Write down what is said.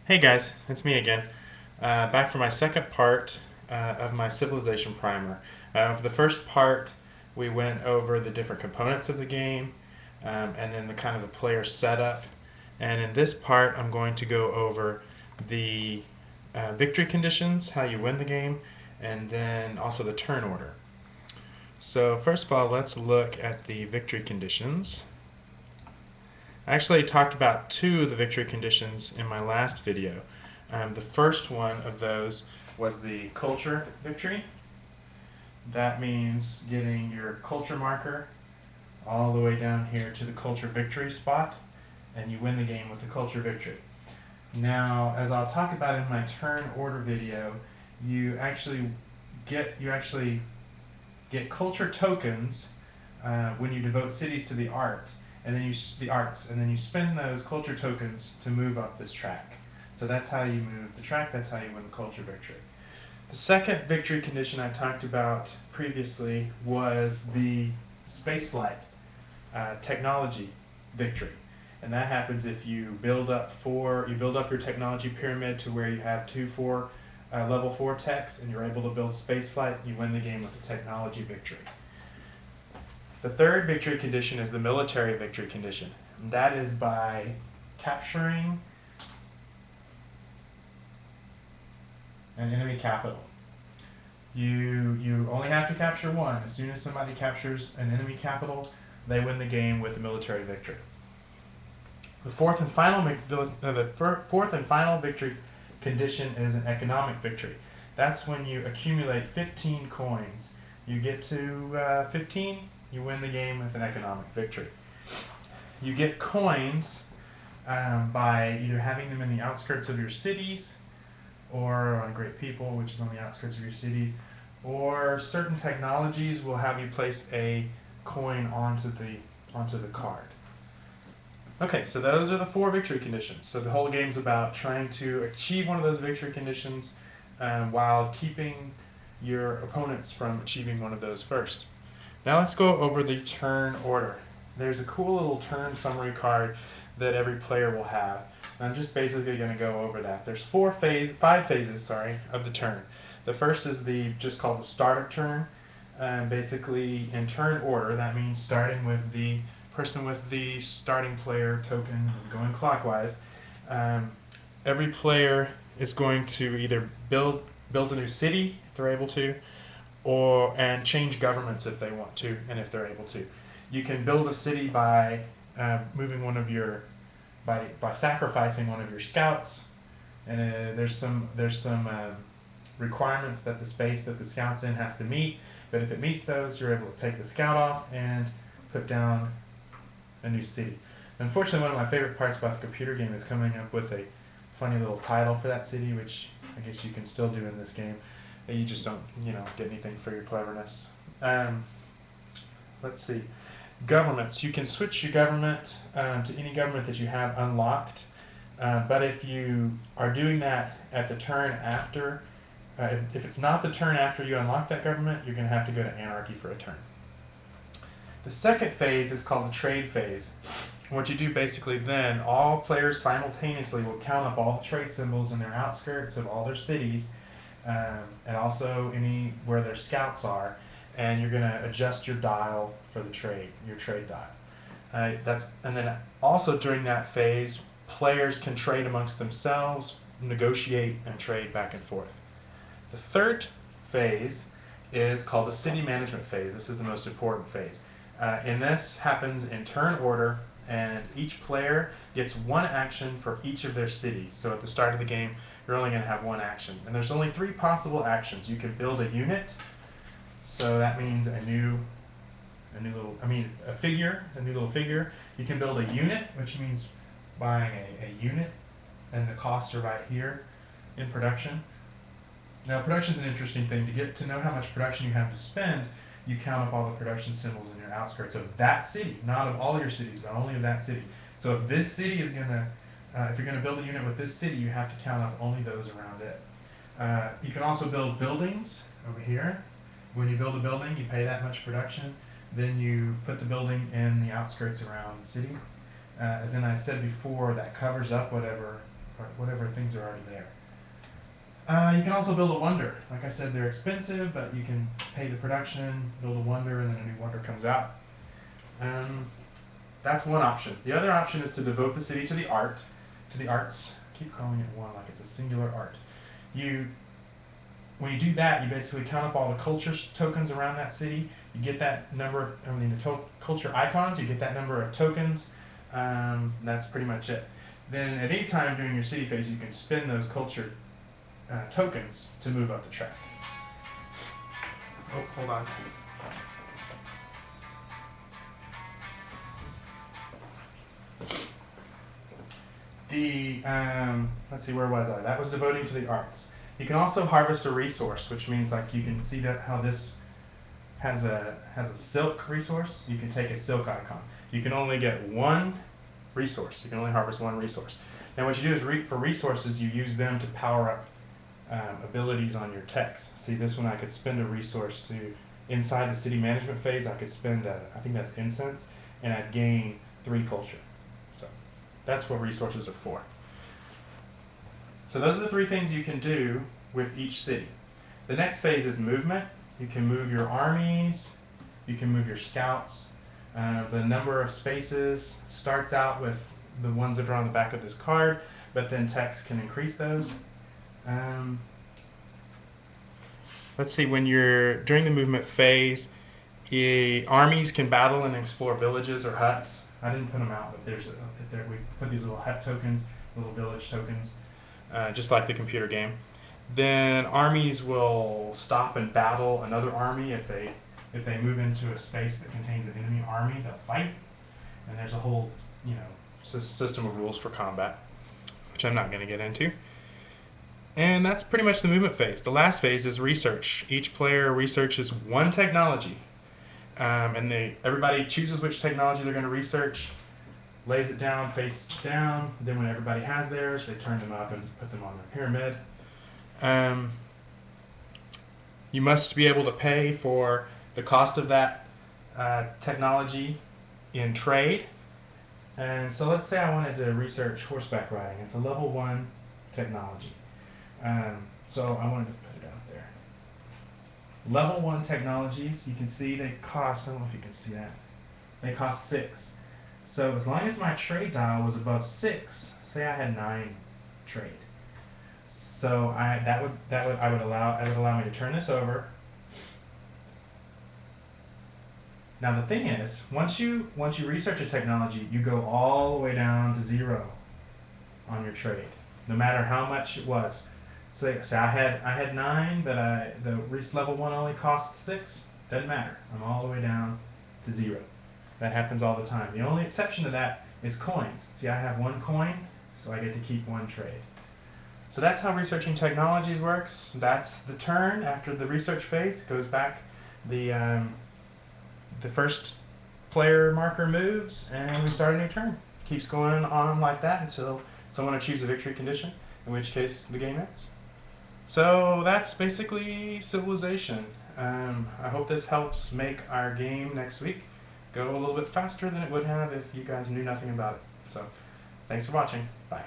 Hey guys, it's me again. Back for my second part of my Civilization primer. For the first part, we went over the different components of the game and then the kind of the player setup. And in this part, I'm going to go over the victory conditions, how you win the game, and then also the turn order. So first of all, let's look at the victory conditions. I actually talked about two of the victory conditions in my last video. The first one of those was the culture victory. That means getting your culture marker all the way down here to the culture victory spot, and you win the game with the culture victory. Now, as I'll talk about in my turn order video, you actually get culture tokens when you devote cities to the arts, and then you spend those culture tokens to move up this track. So that's how you move the track, that's how you win the culture victory. The second victory condition I talked about previously was the spaceflight technology victory. And that happens if you build up your technology pyramid to where you have level 4 techs, and you're able to build spaceflight, you win the game with the technology victory. The third victory condition is the military victory condition. And that is by capturing an enemy capital. You only have to capture one. As soon as somebody captures an enemy capital, they win the game with a military victory. The fourth and final victory condition is an economic victory. That's when you accumulate 15 coins. You get to 15, you win the game with an economic victory. You get coins by either having them in the outskirts of your cities, or on Great People, which is on the outskirts of your cities, or certain technologies will have you place a coin onto the card. Okay, so those are the 4 victory conditions. So the whole game's about trying to achieve one of those victory conditions while keeping your opponents from achieving one of those first. Now let's go over the turn order. There's a cool little turn summary card that every player will have. I'm just basically going to go over that. There's 5 phases of the turn. The first is just called the start of turn. Basically, in turn order, that means starting with the person with the starting player token going clockwise. Every player is going to either build a new city if they're able to, and change governments if they want to, and if they're able to. You can build a city by by sacrificing one of your scouts, and there's some requirements that the space that the scout's in has to meet. But if it meets those, you're able to take the scout off and put down a new city. Unfortunately, one of my favorite parts about the computer game is coming up with a funny little title for that city, which I guess you can still do in this game. You just don't, get anything for your cleverness. Let's see. Governments. You can switch your government to any government that you have unlocked. But if you are doing that at the turn after, if it's not the turn after you unlock that government, you're going to have to go to anarchy for a turn. The second phase is called the trade phase. What you do basically then, all players simultaneously will count up all the trade symbols in their outskirts of all their cities, and also where their scouts are, and you're going to adjust your dial for the your trade dial. And then also during that phase, players can trade amongst themselves, negotiate, and trade back and forth. The third phase is called the city management phase. This is the most important phase. And this happens in turn order, and each player gets one action for each of their cities. So at the start of the game, you're only going to have one action. And there's only 3 possible actions. You can build a unit, so that means a new little figure. You can build a unit, which means buying a unit, and the costs are right here in production. Now, production is an interesting thing. To get to know how much production you have to spend, you count up all the production symbols in your outskirts of that city, not of all your cities, but only of that city. So if this city is if you're going to build a unit with this city, you have to count up only those around it. You can also build buildings over here. When you build a building, you pay that much production. Then you put the building in the outskirts around the city. As I said before, that covers up whatever or whatever things are already there. You can also build a wonder. Like I said, they're expensive, but you can pay the production, build a wonder, and then a new wonder comes out. That's one option. The other option is to devote the city to the arts. I keep calling it one like it's a singular art. When you do that, you basically count up all the culture tokens around that city. You get that number of, the culture icons, you get that number of tokens. That's pretty much it. Then at any time during your city phase, you can spend those culture tokens to move up the track. Oh, hold on. Let's see, where was I? That was devoting to the arts. You can also harvest a resource, which means like you can see that how this has a silk resource. You can take a silk icon. You can only get one resource. You can only harvest one resource. Now what you do is for resources, you use them to power up abilities on your techs. See, this one I could spend a resource to, inside the city management phase, I could spend, I think that's incense, and I'd gain 3 culture. So that's what resources are for. So those are the 3 things you can do with each city. The next phase is movement. You can move your armies, you can move your scouts. The number of spaces starts out with the ones that are on the back of this card, but then techs can increase those. Let's see, when you're during the movement phase, armies can battle and explore villages or huts. I didn't put them out, but we put these little hut tokens, little village tokens, just like the computer game. Then armies will stop and battle another army if they move into a space that contains an enemy army. They'll fight, and there's a whole system of rules for combat, which I'm not going to get into. And that's pretty much the movement phase. The last phase is research. Each player researches one technology, and everybody chooses which technology they're going to research, lays it down face down. Then when everybody has theirs, they turn them up and put them on their pyramid. You must be able to pay for the cost of that technology in trade. And so let's say I wanted to research horseback riding. It's a level 1 technology. So I wanted to put it out there. Level 1 technologies, you can see they cost, I don't know if you can see that, they cost 6. So as long as my trade dial was above 6, say I had 9 trade. So that would allow me to turn this over. Now the thing is, once you research a technology, you go all the way down to 0 on your trade, no matter how much it was. So I had 9, but the level 1 only cost 6. Doesn't matter. I'm all the way down to 0. That happens all the time. The only exception to that is coins. See, I have 1 coin, so I get to keep 1 trade. So that's how researching technologies works. That's the turn after the research phase. It goes back. The first player marker moves, and we start a new turn. Keeps going on like that until someone achieves a victory condition, in which case the game ends. So that's basically Civilization. I hope this helps make our game next week go a little bit faster than it would have if you guys knew nothing about it. So thanks for watching. Bye.